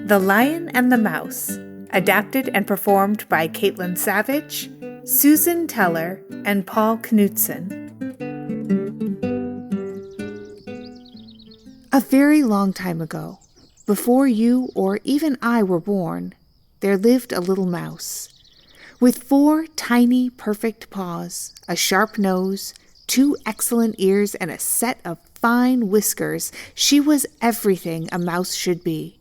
The Lion and the Mouse, adapted and performed by Caitlin Savage, Susan Teller, and Paul Knudsen. A very long time ago, before you or even I were born, there lived a little mouse. With 4 tiny, perfect paws, a sharp nose, 2 excellent ears, and a set of fine whiskers, she was everything a mouse should be.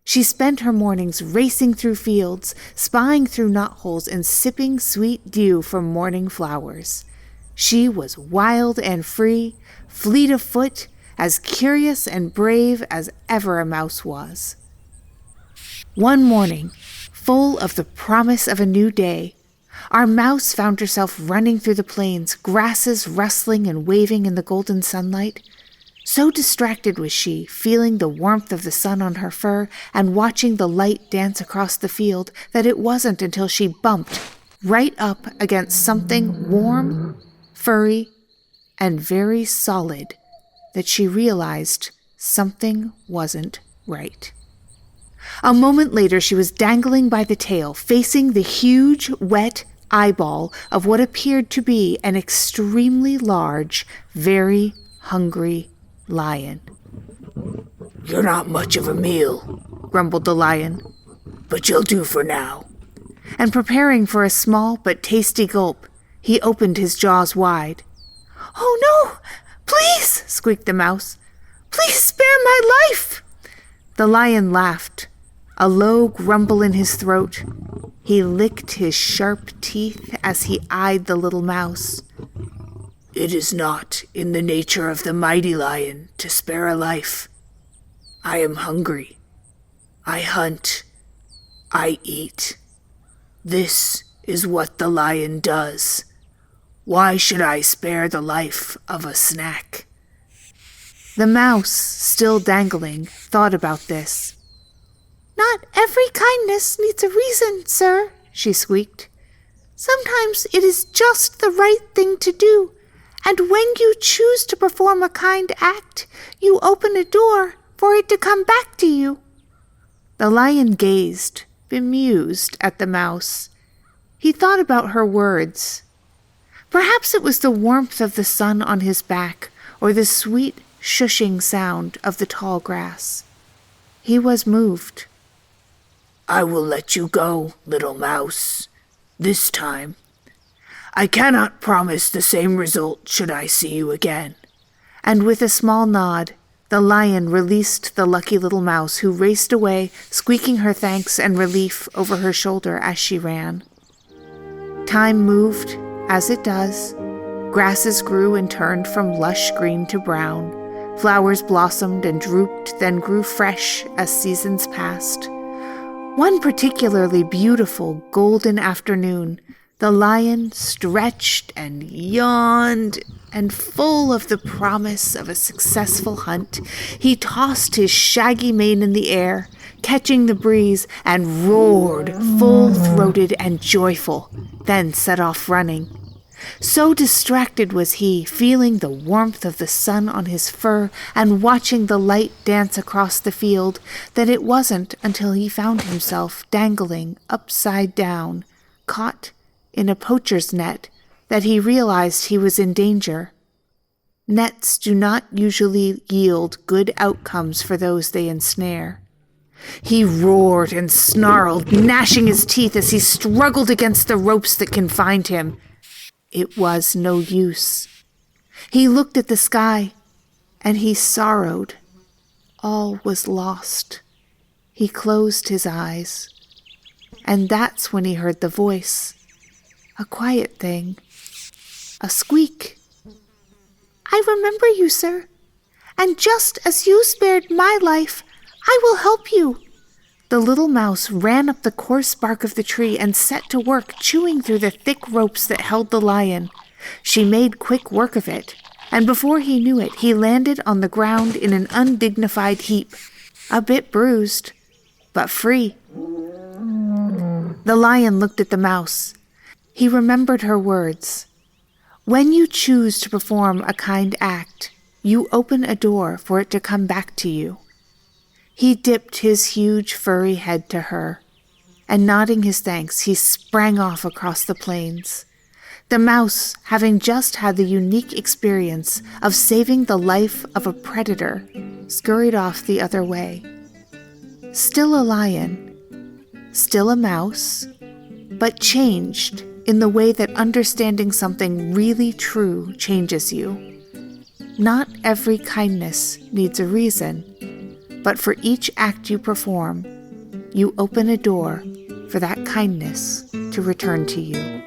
She spent her mornings racing through fields, spying through knotholes, and sipping sweet dew from morning flowers. She was wild and free, fleet of foot, as curious and brave as ever a mouse was. One morning, full of the promise of a new day, our mouse found herself running through the plains, grasses rustling and waving in the golden sunlight. So distracted was she, feeling the warmth of the sun on her fur and watching the light dance across the field, that it wasn't until she bumped right up against something warm, furry, and very solid that she realized something wasn't right. A moment later, she was dangling by the tail, facing the huge, wet eyeball of what appeared to be an extremely large, very hungry lion. "You're not much of a meal," grumbled the lion, "but you'll do for now." And preparing for a small but tasty gulp, he opened his jaws wide. "Oh no! Please!" squeaked the mouse. "Please spare my life!" The lion laughed, a low grumble in his throat. He licked his sharp teeth as he eyed the little mouse. "It is not in the nature of the mighty lion to spare a life. I am hungry. I hunt. I eat. This is what the lion does. Why should I spare the life of a snack?" The mouse, still dangling, thought about this. "Not every kindness needs a reason, sir," she squeaked. "Sometimes it is just the right thing to do. And when you choose to perform a kind act, you open a door for it to come back to you." The lion gazed, bemused, at the mouse. He thought about her words. Perhaps it was the warmth of the sun on his back, or the sweet, shushing sound of the tall grass. He was moved. "I will let you go, little mouse, this time. I cannot promise the same result should I see you again." And with a small nod, the lion released the lucky little mouse, who raced away, squeaking her thanks and relief over her shoulder as she ran. Time moved, as it does. Grasses grew and turned from lush green to brown. Flowers blossomed and drooped, then grew fresh as seasons passed. One particularly beautiful golden afternoon, the lion stretched and yawned, and full of the promise of a successful hunt, he tossed his shaggy mane in the air, catching the breeze, and roared, full-throated and joyful, then set off running. So distracted was he, feeling the warmth of the sun on his fur and watching the light dance across the field, that it wasn't until he found himself dangling upside down, caught in a poacher's net, that he realized he was in danger. Nets do not usually yield good outcomes for those they ensnare. He roared and snarled, gnashing his teeth as he struggled against the ropes that confined him. It was no use. He looked at the sky, and he sorrowed. All was lost. He closed his eyes, and that's when he heard the voice. A quiet thing. A squeak. "I remember you, sir, and just as you spared my life, I will help you." The little mouse ran up the coarse bark of the tree and set to work chewing through the thick ropes that held the lion. She made quick work of it, and before he knew it, he landed on the ground in an undignified heap, a bit bruised, but free. The lion looked at the mouse. He remembered her words. When you choose to perform a kind act, you open a door for it to come back to you. He dipped his huge furry head to her, and nodding his thanks, he sprang off across the plains. The mouse, having just had the unique experience of saving the life of a predator, scurried off the other way. Still a lion, still a mouse, but changed in the way that understanding something really true changes you. Not every kindness needs a reason, but for each act you perform, you open a door for that kindness to return to you.